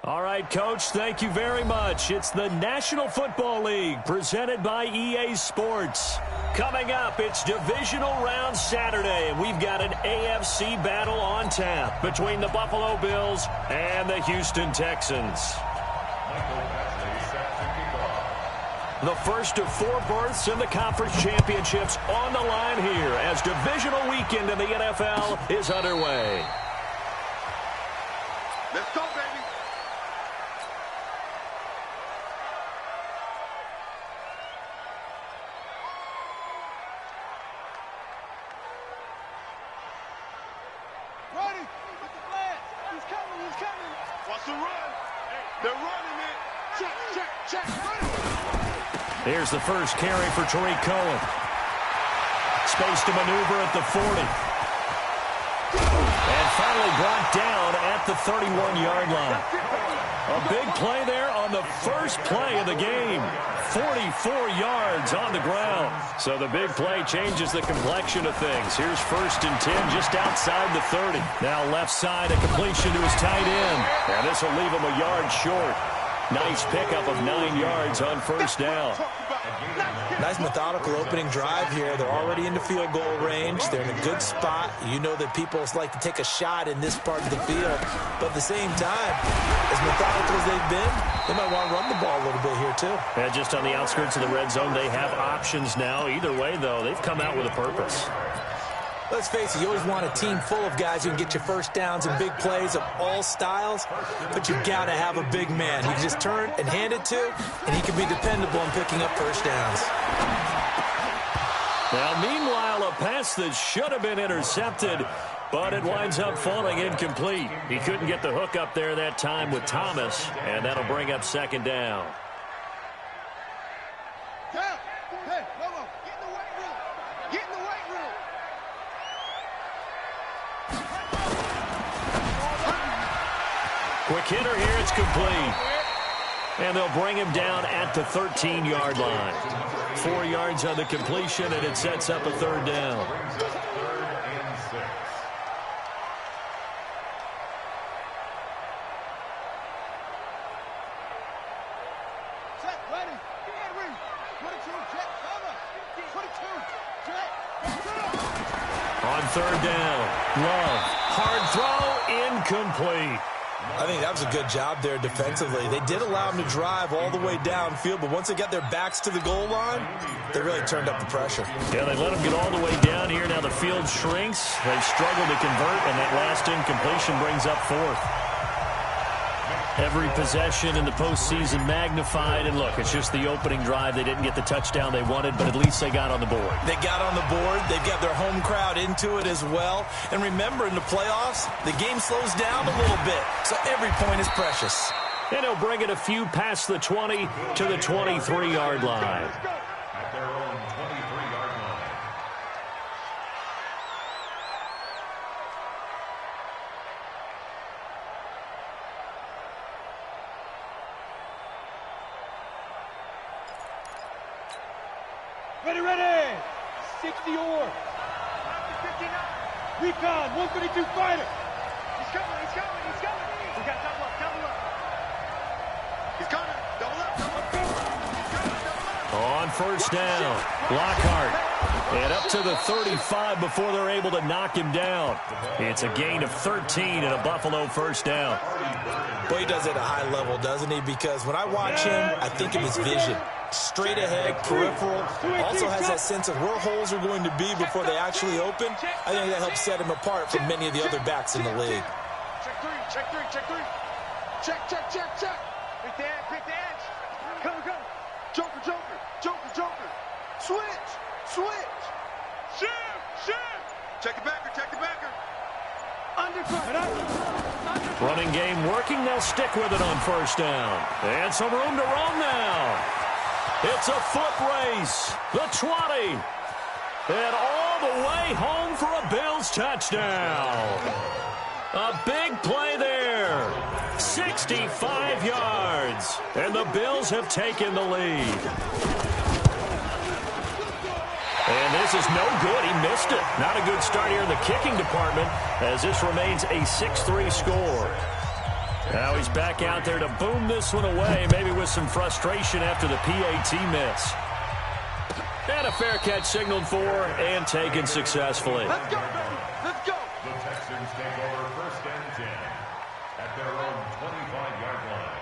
All right, Coach, thank you very much. It's the National Football League presented by EA Sports. Coming up, it's Divisional Round Saturday, and we've got an AFC battle on tap between the Buffalo Bills and the Houston Texans. The first of 4 berths in the conference championships on the line here as Divisional weekend in the NFL is underway. Let's go, baby. Ready? With the flash. He's coming. He's coming. What's the run? They're running it. Check, check, check. Ready. Here's the first carry for Tariq Cohen. Space to maneuver at the 40. And finally brought down at the 31-yard line. A big play there on the first play of the game. 44 yards on the ground. So the big play changes the complexion of things. Here's 1st and 10 just outside the 30. Now left side, a completion to his tight end. And this will leave him a yard short. Nice pickup of 9 yards on 1st down. Nice methodical opening drive here. They're already into field goal range. They're in a good spot. You know that people like to take a shot in this part of the field. But at the same time, as methodical as they've been, they might want to run the ball a little bit here too. Yeah, just on the outskirts of the red zone, they have options now. Either way, though, they've come out with a purpose. Let's face it, you always want a team full of guys who can get you first downs and big plays of all styles, but you've got to have a big man. You can just turn and hand it to, and he can be dependable in picking up first downs. Now, meanwhile, a pass that should have been intercepted, but it winds up falling incomplete. He couldn't get the hook up there that time with Thomas, and that'll bring up 2nd down. Down. Hey, Lobo, get in the weight room. Get in the weight room. Quick hitter here, it's complete. And they'll bring him down at the 13-yard line. 4 yards on the completion, and it sets up a 3rd down. Check, ready. Henry. 22, check, cover. 22, check. On 3rd down, Love. Hard throw, incomplete. I think that was a good job there defensively. They did allow them to drive all the way downfield, but once they got their backs to the goal line, they really turned up the pressure. Yeah, they let them get all the way down here. Now the field shrinks. They've struggled to convert, and that last incompletion brings up 4th. Every possession in the postseason magnified, and look, it's just the opening drive. They didn't get the touchdown they wanted, but at least they got on the board. They got on the board. They've got their home crowd into it as well. And remember, in the playoffs, the game slows down a little bit, so every point is precious. And he'll bring it a few past the 20 to the 23-yard line. At their own 23-yard line. Ready. 60 or. Recon, 132 fighter. He's coming. We got double up. He's coming. Double up. On 1st down, Lockhart. And up to the 35 before they're able to knock him down. It's a gain of 13 and a Buffalo 1st down. Boy, he does it at a high level, doesn't he? Because when I watch him, I think of his vision. Straight ahead, peripheral. Also has that sense of where holes are going to be before they actually open. I think that helps set him apart from many of the other backs in the league. Check 3. Check. Pick the edge. Come. Joker. Switch. Shift. Check the backer. Undercut. Running game working. They'll stick with it on 1st down. And some room to roam now. It's a foot race. The 20. And all the way home for a Bills touchdown. A big play there. 65 yards. And the Bills have taken the lead. And this is no good. He missed it. Not a good start here in the kicking department as this remains a 6-3 score. Now he's back out there to boom this one away, maybe with some frustration after the PAT miss. And a fair catch signaled for and taken successfully. Let's go, baby. Let's go. The Texans take over 1st and 10 at their own 25-yard line.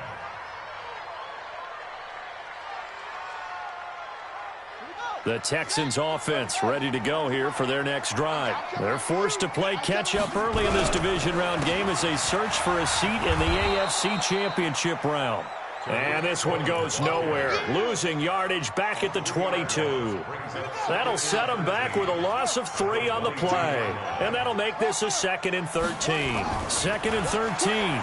The Texans offense ready to go here for their next drive. They're forced to play catch-up early in this division round game as they search for a seat in the AFC Championship round. And this one goes nowhere. Losing yardage back at the 22. That'll set them back with a loss of 3 on the play. And that'll make this a 2nd and 13. 2nd and 13.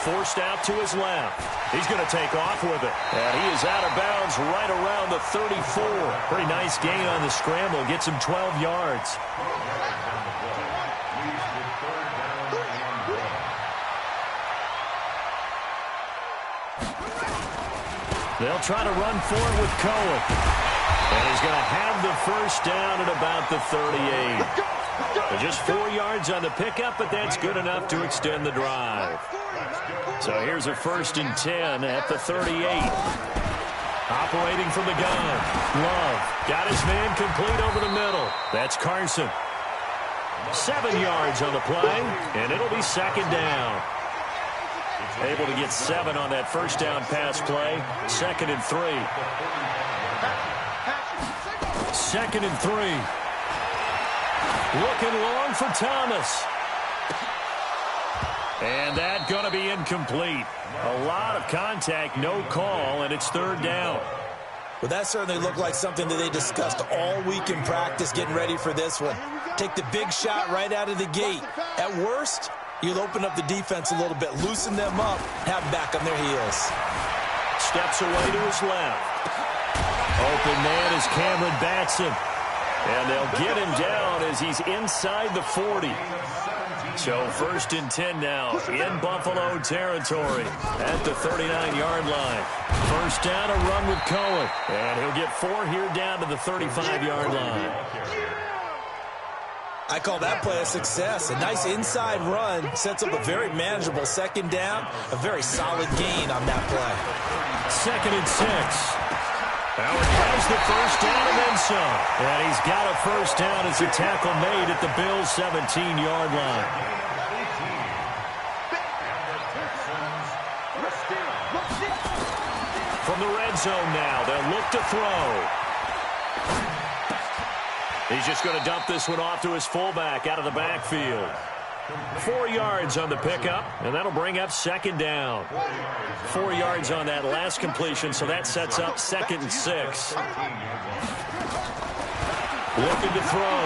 Forced out to his left. He's going to take off with it. And he is out of bounds right around the 34. Pretty nice gain on the scramble. Gets him 12 yards. They'll try to run for it with Cohen. And he's going to have the 1st down at about the 38. Just 4 yards on the pickup, but that's good enough to extend the drive. So here's a 1st and 10 at the 38. Operating from the gun. Love got his man complete over the middle. That's Carson. 7 yards on the play, and it'll be 2nd down. Able to get 7 on that 1st down pass play. 2nd and 3. 2nd and 3. Looking long for Thomas. And that going to be incomplete. A lot of contact, no call, and it's 3rd down. Well, that certainly looked like something that they discussed all week in practice, getting ready for this one. Take the big shot right out of the gate. At worst, you'll open up the defense a little bit, loosen them up, have them back on their heels. Steps away to his left. Open man is Cameron Batson. And they'll get him down as he's inside the 40. So 1st and 10 now in Buffalo territory at the 39-yard line. 1st down, a run with Cohen. And he'll get 4 here down to the 35-yard line. I call that play a success. A nice inside run sets up a very manageable 2nd down. A very solid gain on that play. 2nd and 6. Howard has the 1st down and then some. And he's got a 1st down as a tackle made at the Bills' 17-yard line. From the red zone now, they'll look to throw. He's just going to dump this one off to his fullback out of the backfield. 4 yards on the pickup, and that'll bring up 2nd down. 4 yards on that last completion, so that sets up 2nd and 6. Looking to throw.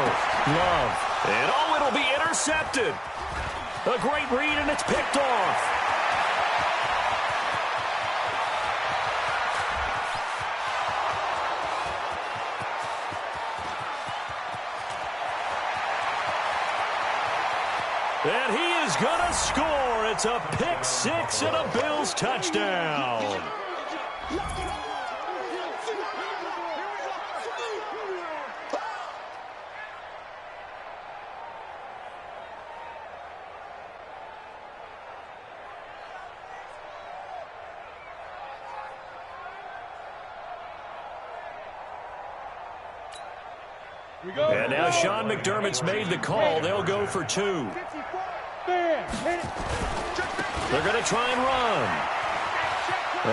Love. And, oh, it'll be intercepted. A great read, and it's picked off. And he is going to score. It's a pick 6 and a Bills touchdown. And now Sean McDermott's made the call. They'll go for 2. They're going to try and run.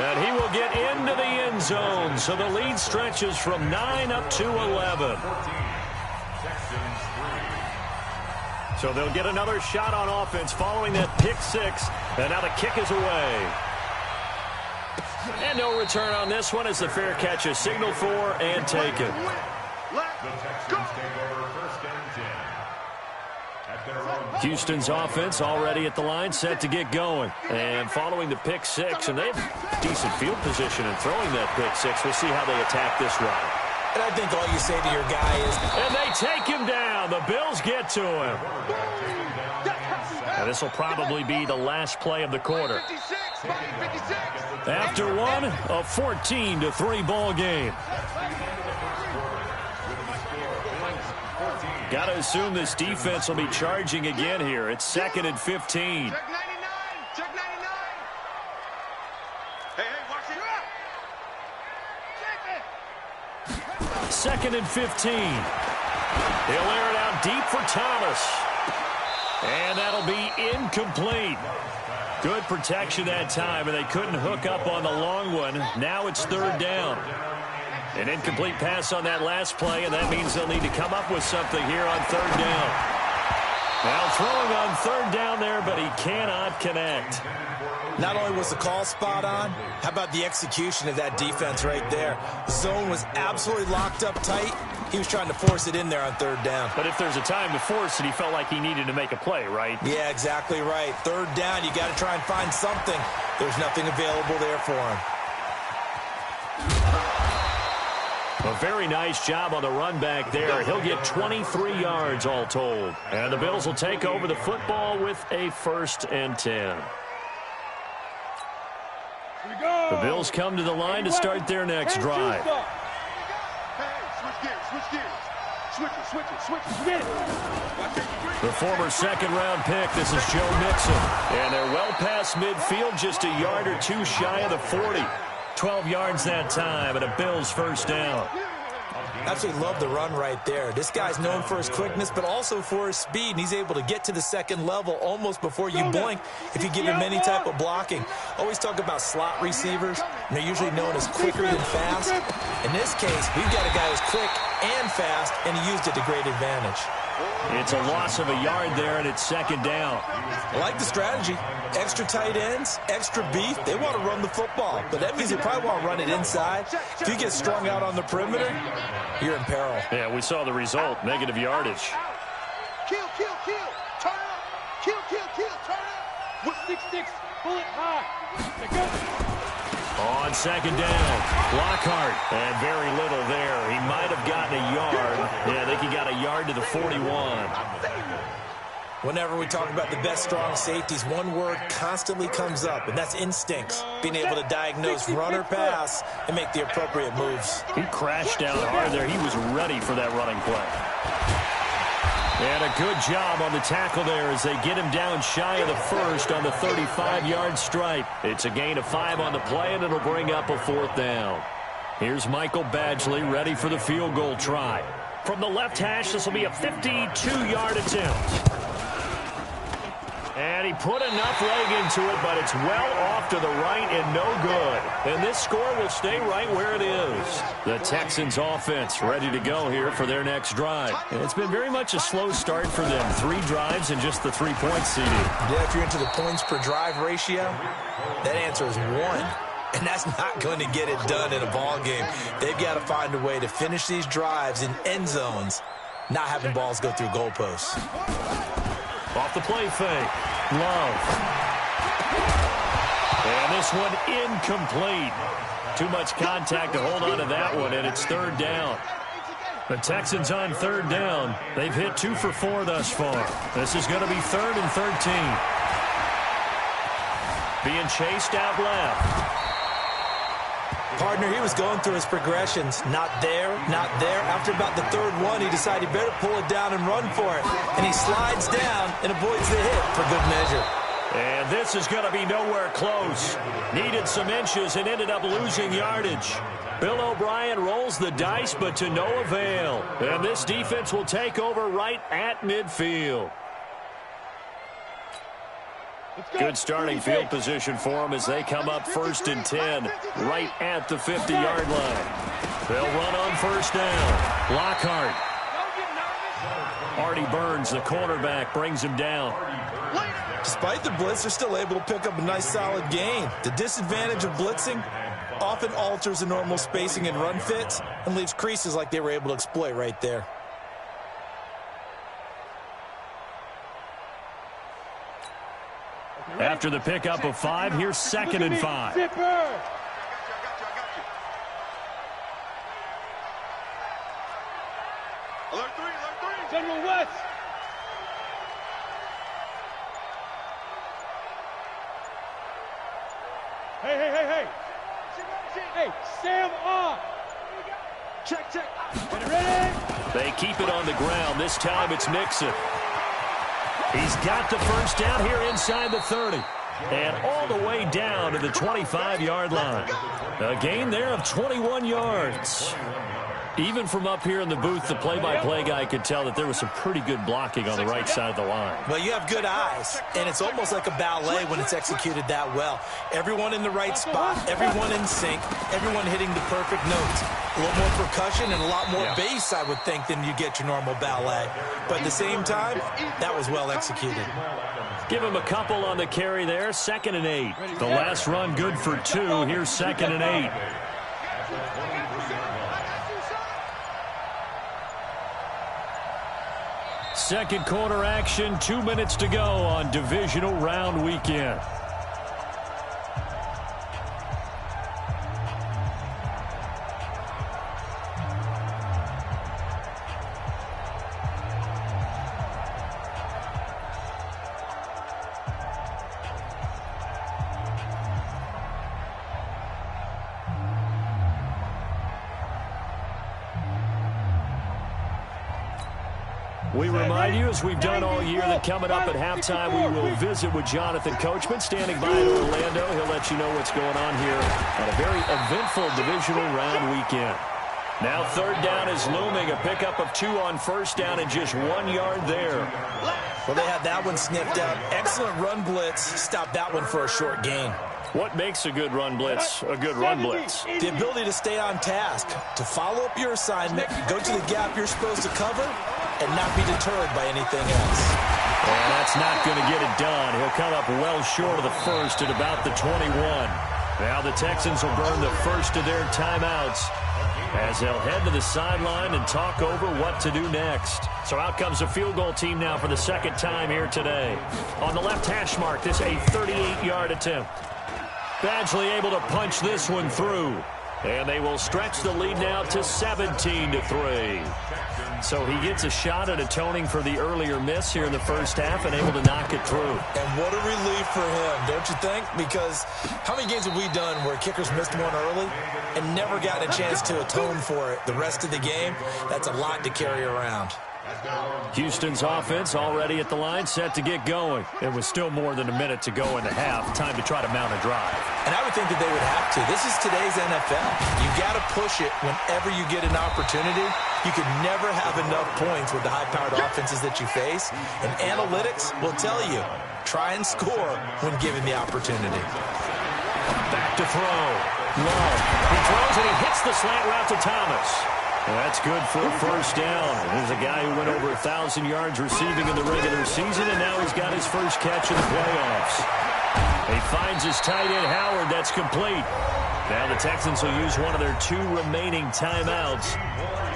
And he will get into the end zone. So the lead stretches from 9 up to 11. So they'll get another shot on offense following that pick 6. And now the kick is away. And no return on this one as the fair catch is signaled for and taken. Houston's offense already at the line, set to get going. And following the pick 6, and they have decent field position in throwing that pick 6. We'll see how they attack this run. And I think all you say to your guy is... And they take him down. The Bills get to him. And this will probably be the last play of the quarter. After one, a 14-3 ball game. Got to assume this defense will be charging again here. It's 2nd and 15. 2nd and 15. He'll air it out deep for Thomas. And that'll be incomplete. Good protection that time, and they couldn't hook up on the long one. Now it's 3rd down. An incomplete pass on that last play, and that means they'll need to come up with something here on 3rd down. Now throwing on 3rd down there, but he cannot connect. Not only was the call spot on, how about the execution of that defense right there? The zone was absolutely locked up tight. He was trying to force it in there on 3rd down. But if there's a time to force it, he felt like he needed to make a play, right? Yeah, exactly right. 3rd down, you got to try and find something. There's nothing available there for him. A very nice job on the run back there. He'll get 23 yards all told. And the Bills will take over the football with a 1st and 10. The Bills come to the line to start their next drive. The former 2nd-round pick, this is Joe Mixon. And they're well past midfield, just a yard or two shy of the 40. 12 yards that time, and a Bills 1st down. Absolutely love the run right there. This guy's known for his quickness, but also for his speed, and he's able to get to the 2nd level almost before you blink if you give him any type of blocking. Always talk about slot receivers, and they're usually known as quicker than fast. In this case, we've got a guy who's quick and fast, and he used it to great advantage. It's a loss of a yard there, and it's 2nd down. I like the strategy. Extra tight ends, extra beef. They want to run the football, but that means they probably want to run it inside. If you get strung out on the perimeter, you're in peril. Yeah, we saw the result, negative yardage. Kill, kill, kill. Turn up. Kill, kill, kill. Turn up. With 6-6. Bullet high. They're good. On 2nd down, Lockhart, and very little there. He might have gotten a yard. Yeah, I think he got a yard to the 41. Whenever we talk about the best strong safeties, one word constantly comes up, and that's instincts. Being able to diagnose run or pass and make the appropriate moves. He crashed down hard there. He was ready for that running play. And a good job on the tackle there as they get him down shy of the 1st on the 35-yard stripe. It's a gain of 5 on the play, and it'll bring up a 4th down. Here's Michael Badgley ready for the field goal try. From the left hash, this will be a 52-yard attempt. And he put enough leg into it, but it's well off to the right and no good. And this score will stay right where it is. The Texans offense ready to go here for their next drive. And it's been very much a slow start for them. 3 drives and just the 3 points seeded. Yeah, if you're into the points per drive ratio, that answer is 1. And that's not going to get it done in a ball game. They've got to find a way to finish these drives in end zones, not having balls go through goalposts. Off the play fake. Love. And this one incomplete. Too much contact to hold on to that one, and it's 3rd down. The Texans on 3rd down. They've hit 2 for 4 thus far. This is going to be 3rd and 13. Being chased out left. Partner, he was going through his progressions. Not there, not there. After about the 3rd one, he decided he better pull it down and run for it. And he slides down and avoids the hit for good measure. And this is going to be nowhere close. Needed some inches and ended up losing yardage. Bill O'Brien rolls the dice, but to no avail. And this defense will take over right at midfield. Good starting field position for them as they come up 1st and 10, right at the 50-yard line. They'll run on 1st down. Lockhart. Artie Burns, the cornerback, brings him down. Despite the blitz, they're still able to pick up a nice solid gain. The disadvantage of blitzing often alters the normal spacing and run fits and leaves creases like they were able to exploit right there. After the pickup of 5, here's 2nd and 5. Alert 3, alert 3. General West. Hey. Hey, Sam on. Check. Ready? They keep it on the ground. This time it's Mixon. He's got the 1st down here inside the 30. And all the way down to the 25-yard line. A gain there of 21 yards. Even from up here in the booth, the play-by-play guy could tell that there was some pretty good blocking on the right side of the line. Well, you have good eyes, and it's almost like a ballet when it's executed that well. Everyone in the right spot, everyone in sync, everyone hitting the perfect notes. A little more percussion and a lot more bass, I would think, than you get your normal ballet. But at the same time, that was well executed. Give him a couple on the carry there. 2nd and 8. The last run good for 2. Here's 2nd and 8. Second quarter action, 2 minutes to go on divisional round weekend. We remind you, as we've done all year, that coming up at halftime, we will visit with Jonathan Coachman standing by in Orlando. He'll let you know what's going on here on a very eventful divisional round weekend. Now 3rd down is looming. A pickup of 2 on 1st down and just 1 yard there. Well, they had that one sniffed out. Excellent run blitz. Stop that one for a short gain. What makes a good run blitz a good run blitz? The ability to stay on task, to follow up your assignment, go to the gap you're supposed to cover, and not be deterred by anything else. And that's not going to get it done. He'll come up well short of the first at about the 21. Now the Texans will burn the first of their timeouts as they'll head to the sideline and talk over what to do next. So out comes a field goal team now for the 2nd time here today. On the left hash mark, this a 38-yard attempt. Badgley able to punch this one through. And they will stretch the lead now to 17-3. So he gets a shot at atoning for the earlier miss here in the first half and able to knock it through. And what a relief for him, don't you think? Because how many games have we done where kickers missed one early and never gotten a chance to atone for it the rest of the game? That's a lot to carry around. Houston's offense already at the line, set to get going. It was still more than a minute to go in the half. Time to try to mount a drive. And I would think that they would have to. This is today's NFL. You got to push it whenever you get an opportunity. You can never have enough points with the high-powered offenses that you face. And analytics will tell you, try and score when given the opportunity. Back to throw. Love. He throws and he hits the slant route to Thomas. That's good for a first down. There's a guy who went over 1,000 yards receiving in the regular season, and now he's got his first catch in the playoffs. He finds his tight end, Howard. That's complete. Now the Texans will use one of their 2 remaining timeouts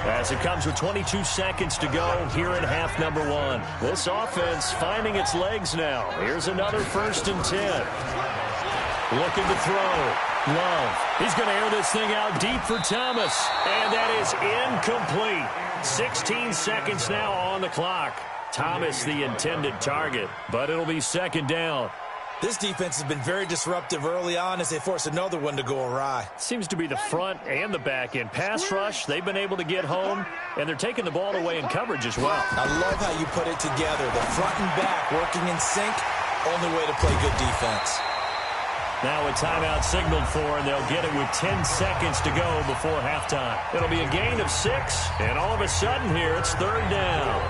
as it comes with 22 seconds to go here in half number 1. This offense finding its legs now. Here's another 1st and 10. Looking to throw. Love. He's going to air this thing out deep for Thomas. And that is incomplete. 16 seconds now on the clock. Thomas the intended target, but it'll be 2nd down. This defense has been very disruptive early on as they force another one to go awry. Seems to be the front and the back end. Pass rush, they've been able to get home, and they're taking the ball away in coverage as well. I love how you put it together. The front and back working in sync, only way to play good defense. Now a timeout signaled for, and they'll get it with 10 seconds to go before halftime. It'll be a gain of 6, and all of a sudden here, it's 3rd down.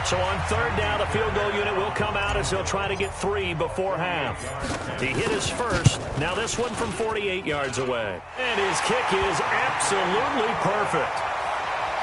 So on 3rd down, the field goal unit will come out as they'll try to get 3 before half. He hit his first. Now this one from 48 yards away. And his kick is absolutely perfect.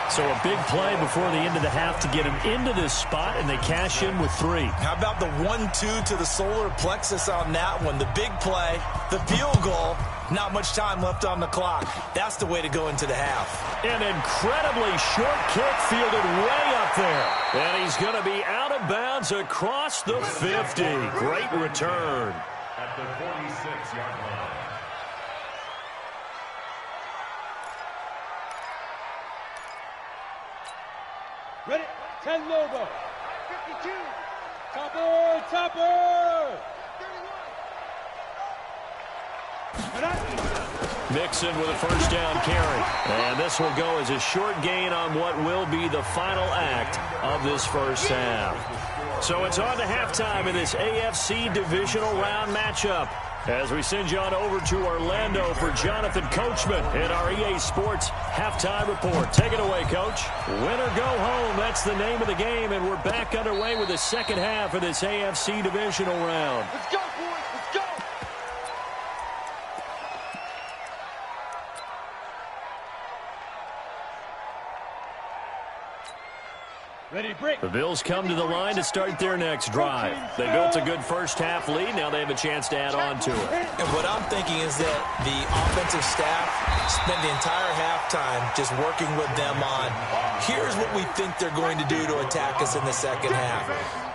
So a big play before the end of the half to get him into this spot, and they cash in with 3. How about the 1-2 to the solar plexus on that one? The big play, the field goal, not much time left on the clock. That's the way to go into the half. An incredibly short kick fielded way up there. And he's going to be out of bounds across the 50. Great return. At the 46-yard line. Ready? 10 logo. 52. Topper, topper. 31. Mixon with a first down carry. And this will go as a short gain on what will be the final act of this first half. So it's on to halftime in this AFC Divisional Round matchup As we send you on over to Orlando for Jonathan Coachman in our EA Sports Halftime Report. Take it away, Coach. Win or go home, that's the name of the game, and we're back underway with the second half of this AFC Divisional round. Let's go, boys. Let's go. Ready to break. The Bills come to the line to start their next drive. They built a good first-half lead. Now they have a chance to add on to it. And what I'm thinking is that the offensive staff spent the entire halftime just working with them on, here's what we think they're going to do to attack us in the second half.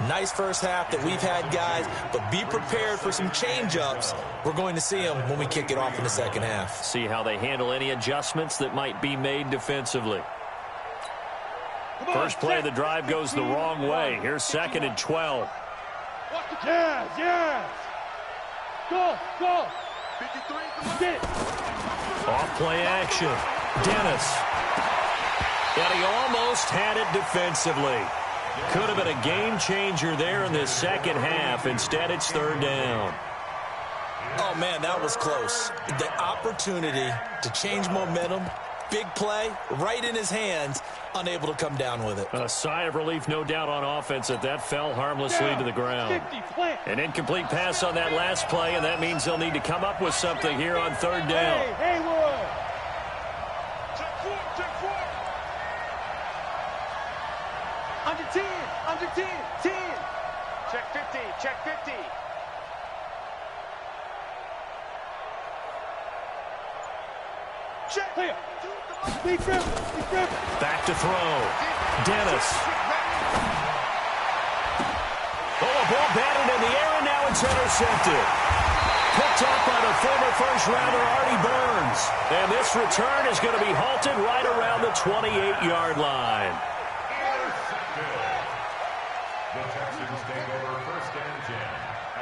Nice first half that we've had, guys, but be prepared for some change-ups. We're going to see them when we kick it off in the second half. See how they handle any adjustments that might be made defensively. First play of the drive goes the wrong way. Here's 2nd and 12. Yes, yes. Go, go. 53. Off play action. Dennis. And he almost had it defensively. Could have been a game changer there in this second half. Instead, it's 3rd down. Oh, man, that was close. The opportunity to change momentum, big play, right in his hands, unable to come down with it. A sigh of relief, no doubt, on offense that fell harmlessly to the ground. An incomplete pass on that last play, and that means they'll need to come up with something here on 3rd down. Hey, Haywood. Check 4. Under 10. Under 10. 10. Check 50. Check 50. Check. Clear. Back to throw. Dennis. Oh, a ball batted in the air, and now it's intercepted. Picked up by the former first-rounder Artie Burns. And this return is going to be halted right around the 28-yard line. The Texans take over 1st and 10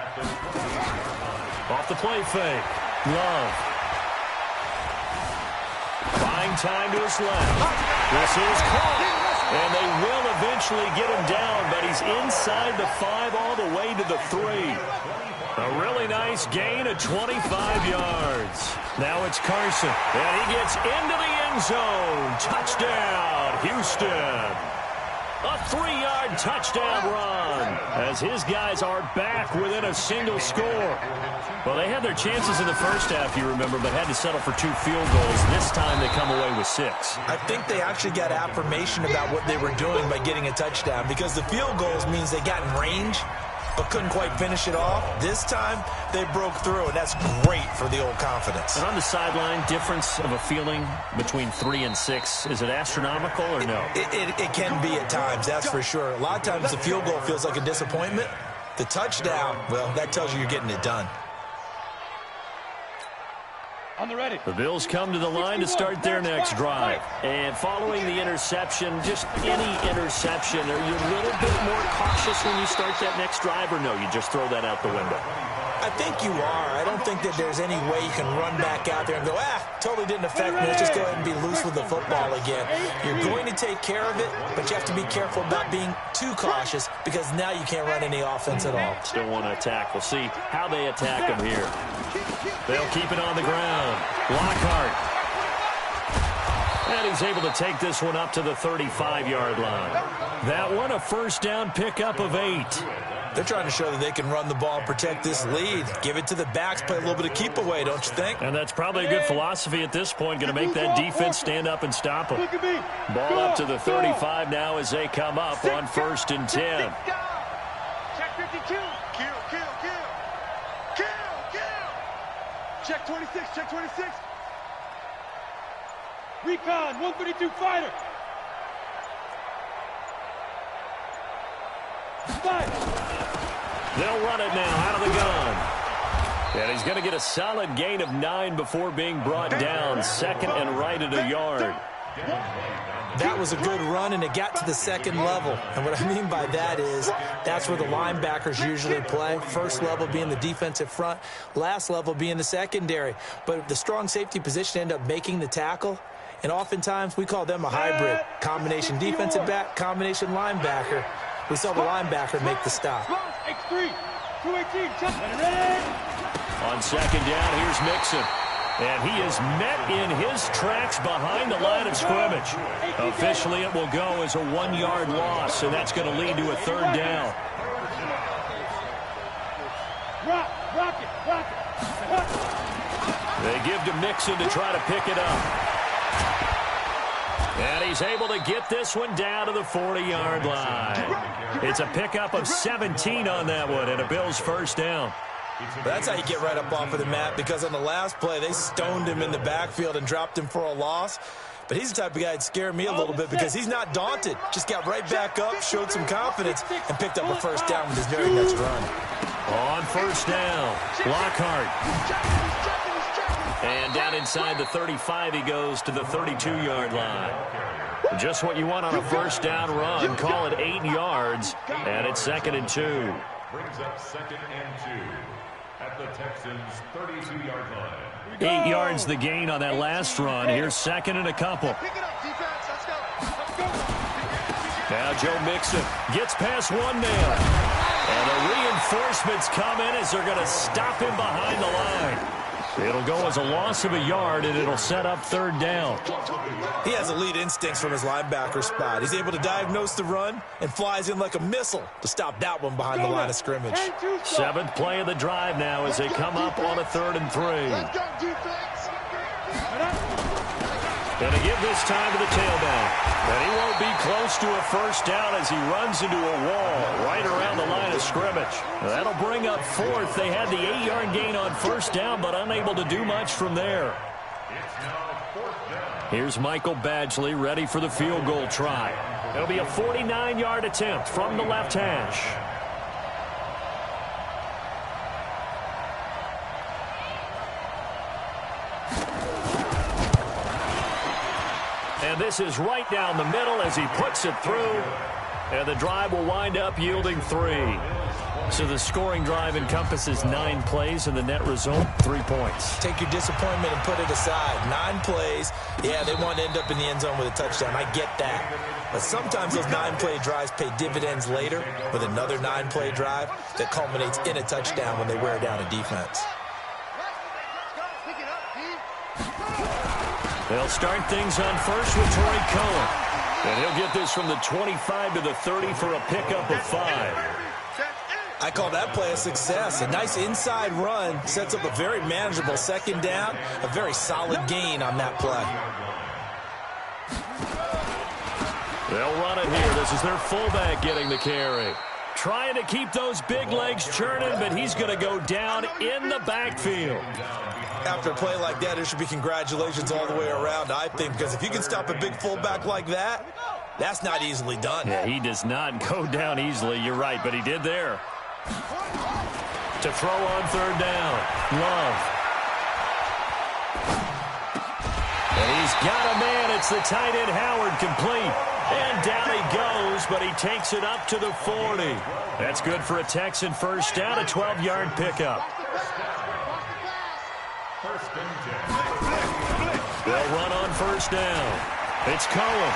at the 28-yard line. Off the play fake. Love. Buying time to his left. This is caught. And they will eventually get him down, but he's inside the 5 all the way to the 3. A really nice gain of 25 yards. Now it's Carson. And he gets into the end zone. Touchdown, Houston. A 3-yard touchdown run as his guys are back within a single score. Well, they had their chances in the first half, you remember, but had to settle for 2 field goals. This time they come away with 6. I think they actually got affirmation about what they were doing by getting a touchdown, because the field goals means they got in range but couldn't quite finish it off. This time they broke through, and that's great for the old confidence. And on the sideline, difference of a feeling between 3 and 6, is it astronomical or no? It can be at times, that's for sure. A lot of times the field goal feels like a disappointment. The touchdown, well, that tells you you're getting it done. On the ready. The Bills come to the line to start their next drive. And following the interception, just any interception, are you a little bit more cautious when you start that next drive, or no, you just throw that out the window? I think you are. I don't think that there's any way you can run back out there and go, totally didn't affect me. Let's just go ahead and be loose with the football again. You're going to take care of it, but you have to be careful about being too cautious, because now you can't run any offense at all. Still want to attack. We'll see how they attack him here. They'll keep it on the ground. Lockhart. And he's able to take this one up to the 35-yard line. That one, a first down pickup of 8. They're trying to show that they can run the ball and protect this lead. Give it to the backs, play a little bit of keep away, don't you think? And that's probably a good philosophy at this point, going to make that defense stand up and stop them. Ball up to the 35 now as they come up on 1st and 10. Check 52. Kill. Check 26, check 26. Recon, 132 fighter. They'll run it now out of the gun. And he's going to get a solid gain of 9 before being brought down. 2nd and right at a yard. That was a good run, and it got to the 2nd level. And what I mean by that is that's where the linebackers usually play. First level being the defensive front, last level being the secondary. But the strong safety position ended up making the tackle. And oftentimes we call them a hybrid. Combination defensive back, combination linebacker. We saw the linebacker make the stop. X3, 218, check. On second down, here's Mixon. And he is met in his tracks behind the line of scrimmage. Officially, it will go as a 1-yard loss, and that's going to lead to a third down. They give to Mixon to try to pick it up. And he's able to get this one down to the 40-yard line. It's a pickup of 17 on that one, and a Bills first down. That's how you get right up off of the mat, because on the last play, they stoned him in the backfield and dropped him for a loss. But he's the type of guy that'd scare me a little bit because he's not daunted. Just got right back up, showed some confidence, and picked up a first down with his very next run. On first down, Lockhart. And down inside the 35, he goes to the 32-yard line. Just what you want on a first down run. Call it 8 yards, and it's 2nd and 2. Brings up 2nd and 2 at the Texans' 32-yard line. 8 yards the gain on that last run. Here's 2nd and a couple. Now Joe Mixon gets past one man. And the reinforcements come in as they're going to stop him behind the line. It'll go as a loss of a yard, and it'll set up third down. He has elite instincts from his linebacker spot. He's able to diagnose the run and flies in like a missile to stop that one behind the line of scrimmage. 7th play of the drive now as they come up on a 3rd and 3. Going to give this time to the tailback. And he won't be close to a first down as he runs into a wall right around the line of scrimmage. That'll bring up 4th. They had the 8-yard gain on first down, but unable to do much from there. Here's Michael Badgley ready for the field goal try. It'll be a 49-yard attempt from the left hash. And this is right down the middle as he puts it through. And the drive will wind up yielding 3. So the scoring drive encompasses 9 plays, and the net result, 3 points. Take your disappointment and put it aside. 9 plays. Yeah, they want to end up in the end zone with a touchdown. I get that. But sometimes those 9-play drives pay dividends later with another 9-play drive that culminates in a touchdown when they wear down a defense. They'll start things on first with Tariq Cohen. And he'll get this from the 25 to the 30 for a pickup of 5. I call that play a success. A nice inside run sets up a very manageable second down. A very solid gain on that play. They'll run it here. This is their fullback getting the carry. Trying to keep those big legs churning, but he's going to go down in the backfield. After a play like that, there should be congratulations all the way around, I think, because if you can stop a big fullback like that, that's not easily done. Yeah, he does not go down easily. You're right, but he did there. To throw on third down, Love. And he's got a man. It's the tight end, Howard, complete. And down he goes, but he takes it up to the 40. That's good for a Texan first down, a 12-yard pickup. They'll run on first down. It's Cohen.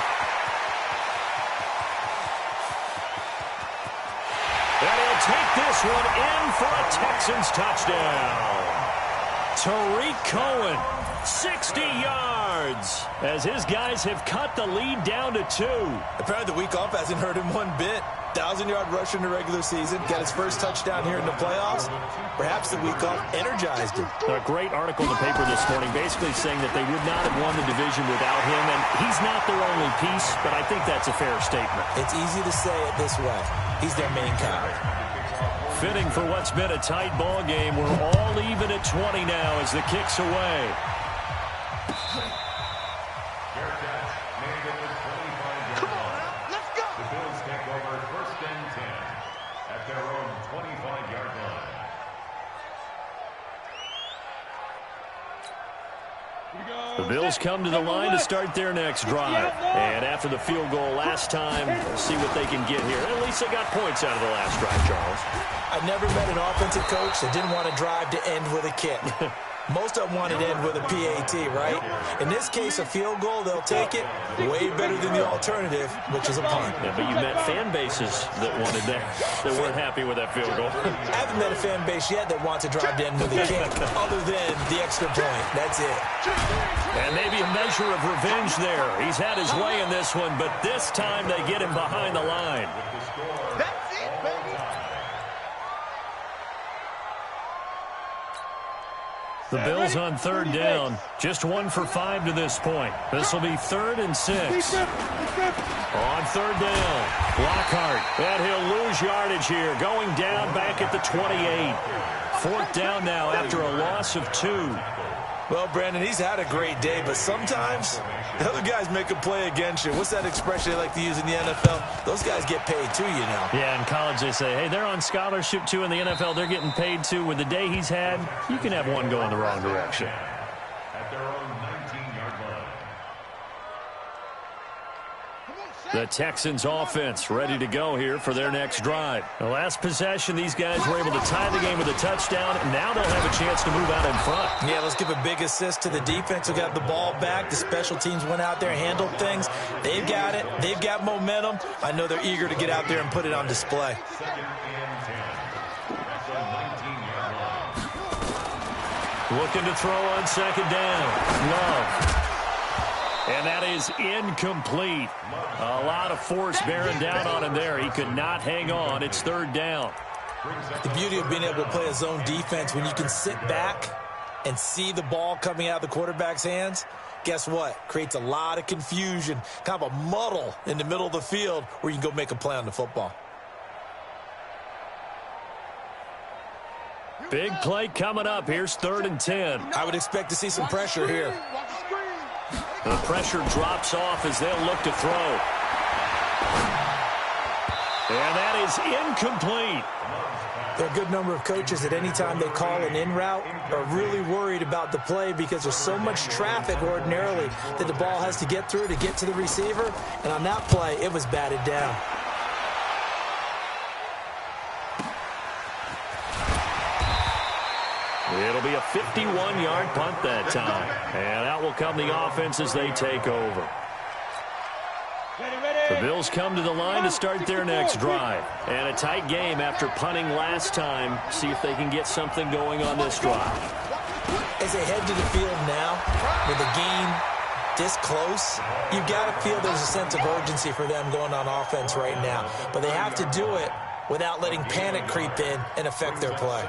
And he'll take this one in for a Texans touchdown. Tariq Cohen, 60 yards, as his guys have cut the lead down to 2. Apparently the week off hasn't hurt him one bit. 1,000-yard rush in the regular season, got his first touchdown here in the playoffs. Perhaps the week off energized him. A great article in the paper this morning basically saying that they would not have won the division without him, and he's not their only piece, but I think that's a fair statement. It's easy to say it this way. He's their main guy. Fitting for what's been a tight ball game. We're all even at 20 now as the kick's away. The Bills come to the line to start their next drive. And after the field goal last time, we'll see what they can get here. At least they got points out of the last drive, Charles. I've never met an offensive coach that didn't want a drive to end with a kick. Most of them want it to end with a PAT, right? In this case, a field goal, they'll take it way better than the alternative, which is a punt. Yeah, but you met fan bases that wanted that weren't happy with that field goal. I haven't met a fan base yet that wants to drive to end with a kick, other than the extra point. That's it. And maybe a measure of revenge there. He's had his way in this one, but this time they get him behind the line. That's it, baby. The Bills on third down. Just 1 for 5 to this point. This will be 3rd and 6. On third down, Lockhart. And he'll lose yardage here. Going down back at the 28. 4th down now after a loss of 2. Well, Brandon, he's had a great day, but sometimes the other guys make a play against you. What's that expression they like to use in the NFL? Those guys get paid too, you know. Yeah, in college they say, hey, they're on scholarship too. In the NFL, they're getting paid too. With the day he's had, you can have one go in the wrong direction. At their own 19-yard line. The Texans offense ready to go here for their next drive. The last possession, these guys were able to tie the game with a touchdown, and now they'll have a chance to move out in front. Yeah, let's give a big assist to the defense who got the ball back. The special teams went out there and handled things. They've got it. They've got momentum. I know they're eager to get out there and put it on display. 2nd and 10. That's a 19-yard line. Looking to throw on 2nd down. Love. And that is incomplete. A lot of force bearing down on him there. He could not hang on. It's 3rd down. The beauty of being able to play a zone defense, when you can sit back and see the ball coming out of the quarterback's hands, guess what? Creates a lot of confusion, kind of a muddle in the middle of the field where you can go make a play on the football. Big play coming up. Here's 3rd and 10. I would expect to see some pressure here. The pressure drops off as they'll look to throw. And that is incomplete. There are a good number of coaches at any time they call an in route are really worried about the play because there's so much traffic ordinarily that the ball has to get through to get to the receiver. And on that play, it was batted down. It'll be a 51-yard punt that time. And out will come the offense as they take over. The Bills come to the line to start their next drive. And a tight game after punting last time. See if they can get something going on this drive. As they head to the field now, with the game this close, you've got to feel there's a sense of urgency for them going on offense right now. But they have to do it without letting panic creep in and affect their play.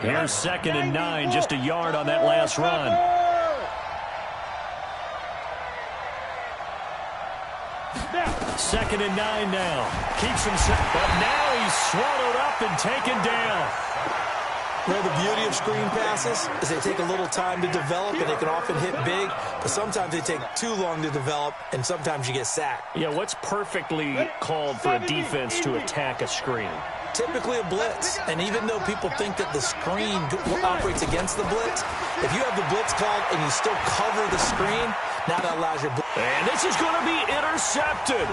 Here's 2nd and 9, just a yard on that last run. 2nd and 9 now. Keeps him set, but now he's swallowed up and taken down. Well, the beauty of screen passes is they take a little time to develop, and they can often hit big, but sometimes they take too long to develop, and sometimes you get sacked. Yeah, what's perfectly called for a defense to attack a screen? Typically a blitz, and even though people think that the screen operates against the blitz, if you have the blitz called and you still cover the screen, now that allows your blitz. And this is going to be intercepted.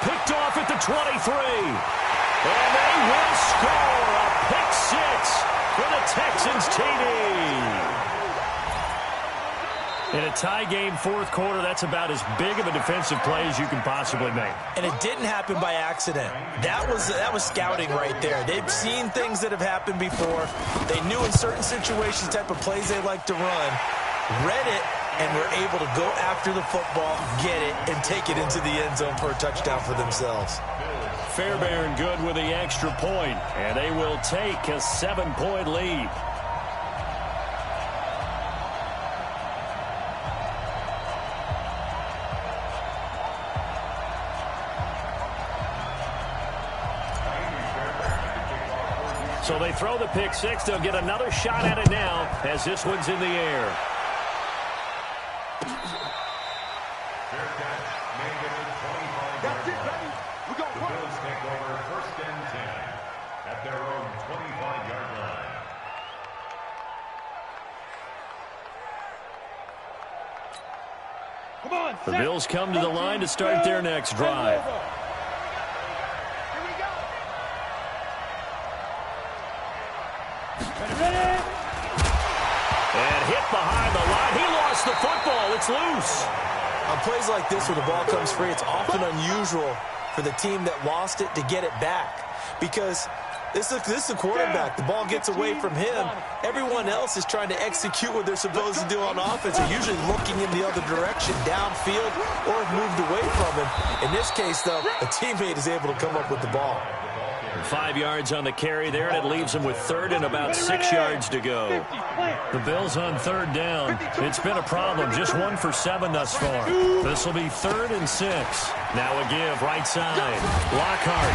Picked off at the 23. And they will score a pick 6 for the Texans TD. In a tie game, 4th quarter, that's about as big of a defensive play as you can possibly make. And it didn't happen by accident. That was scouting right there. They've seen things that have happened before. They knew in certain situations the type of plays they like to run, read it, and were able to go after the football, get it, and take it into the end zone for a touchdown for themselves. Fairbairn good with the extra point, and they will take a 7-point lead. So they throw the pick 6. They'll get another shot at it now as this one's in the air. That's it, baby. We're going The to Bills take over 1st and 10 at their own 25-yard line. Come on, The Bills come to the line to start their next drive. And hit behind the line. He lost the football. It's loose. On plays like this where the ball comes free, it's often unusual for the team that lost it to get it back. Because this is a quarterback. The ball gets away from him. Everyone else is trying to execute what they're supposed to do on offense. They're usually looking in the other direction, downfield, or have moved away from him. In this case, though, a teammate is able to come up with the ball. 5 yards on the carry there, and it leaves them with third and about 6 yards to go. The Bills on third down. It's been a problem. Just 1 for 7 thus far. This will be 3rd and 6. Now a give, right side. Lockhart.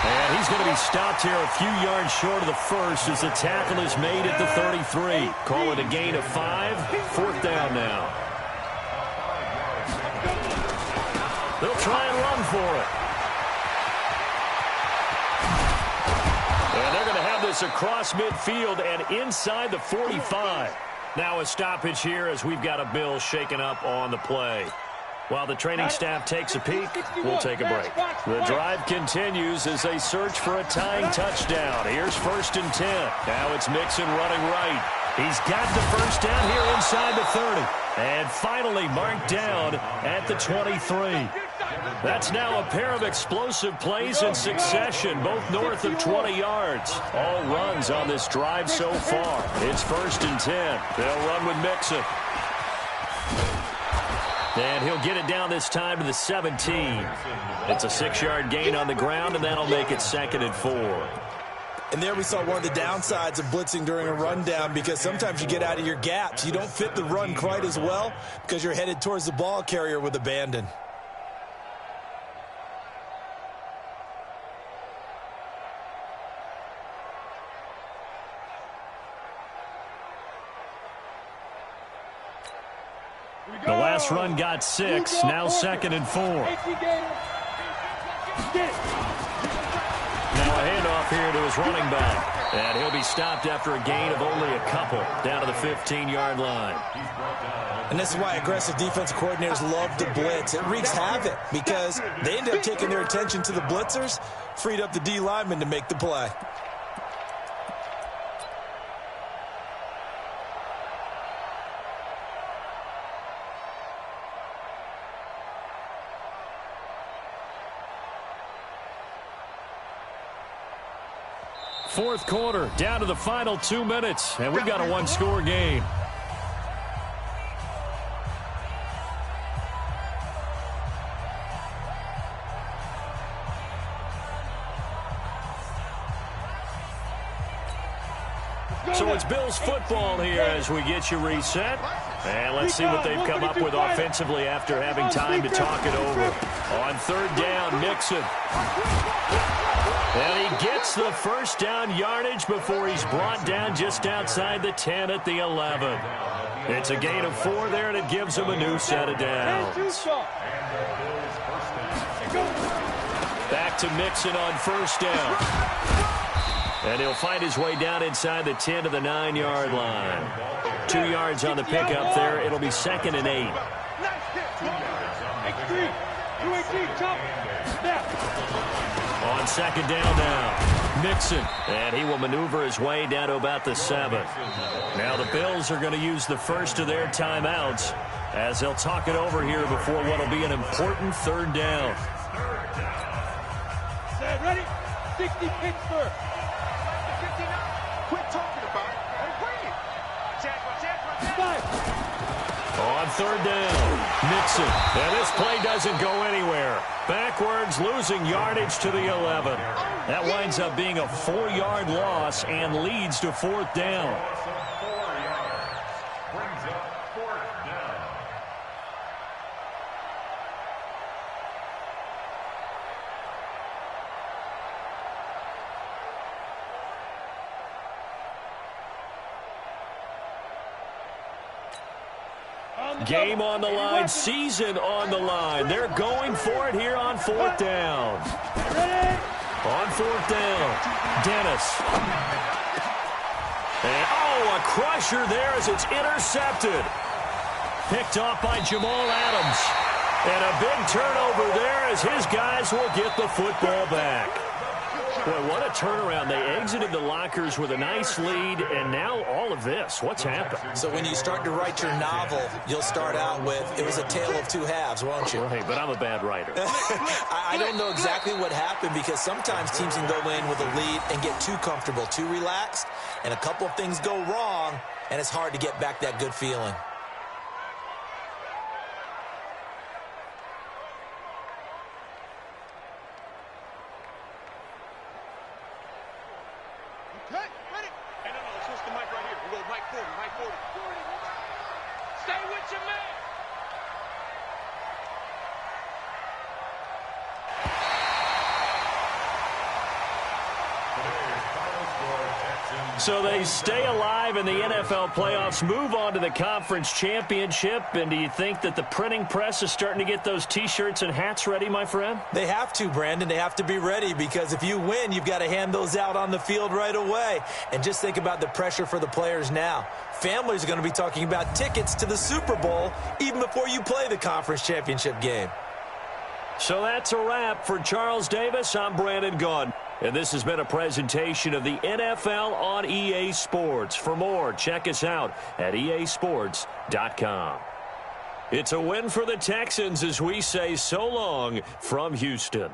And he's going to be stopped here a few yards short of the first as the tackle is made at the 33. Call it a gain of 5. 4th down now. They'll try and run for it. And they're going to have this across midfield and inside the 45. Now a stoppage here as we've got a Bills shaken up on the play. While the training staff takes a peek, we'll take a break. The drive continues as they search for a tying touchdown. Here's 1st and 10. Now it's Mixon running right. He's got the first down here inside the 30. And finally marked down at the 23. That's now a pair of explosive plays in succession, both north of 20 yards. All runs on this drive so far. It's 1st and 10. They'll run with Mixon. And he'll get it down this time to the 17. It's a 6-yard gain on the ground, and that'll make it 2nd and 4. And there we saw one of the downsides of blitzing during a rundown, because sometimes you get out of your gaps. You don't fit the run quite as well because you're headed towards the ball carrier with abandon. The last run got 6, now 2nd and 4. Now a handoff here to his running back. And he'll be stopped after a gain of only a couple down to the 15-yard line. And this is why aggressive defensive coordinators love to blitz. It wreaks havoc because they end up taking their attention to the blitzers, freed up the D lineman to make the play. Fourth quarter, down to the final 2 minutes, and we've got a one-score game. So it's Bills football here as we get you reset. And let's see what they've come up with offensively after having time to talk it over. On 3rd down, Mixon. And he gets the first down yardage before he's brought down just outside the 10 at the 11. It's a gain of 4 there, and it gives him a new set of downs. Back to Mixon on 1st down. And he'll find his way down inside the 10 to the 9-yard line. 2 yards on the pickup there. It'll be 2nd and 8. On 2nd down now, Mixon. And he will maneuver his way down to about the 7. Now the Bills are going to use the first of their timeouts as they'll talk it over here before what will be an important 3rd down. Set, ready? 60 Pittsburgh. 59. Quit talking about it. Bring it. On 3rd down, Mixon. And this play doesn't go anywhere. Backwards, losing yardage to the 11. That winds up being a 4-yard loss and leads to 4th down. Brings up 4th down. Game on the line, season on the line. They're going for it here on 4th down. On 4th down, Dennis. And, a crusher there as it's intercepted. Picked off by Jamal Adams. And a big turnover there as his guys will get the football back. Boy, what a turnaround. They exited the lockers with a nice lead, and now all of this. What's happened? So when you start to write your novel, you'll start out with, it was a tale of two halves, won't you? Right, but I'm a bad writer. I don't know exactly what happened, because sometimes teams can go in with a lead and get too comfortable, too relaxed, and a couple of things go wrong, and it's hard to get back that good feeling. Okay, ready? Hey, no, let's switch the mic right here. We'll go mic 40, mic 40. Stay with your man. So they stay alive in the NFL playoffs, move on to the conference championship, and do you think that the printing press is starting to get those T-shirts and hats ready, my friend? They have to, Brandon. They have to be ready, because if you win, you've got to hand those out on the field right away. And just think about the pressure for the players now. Families are going to be talking about tickets to the Super Bowl even before you play the conference championship game. So that's a wrap. For Charles Davis, I'm Brandon Gaudin. And this has been a presentation of the NFL on EA Sports. For more, check us out at easports.com. It's a win for the Texans as we say so long from Houston.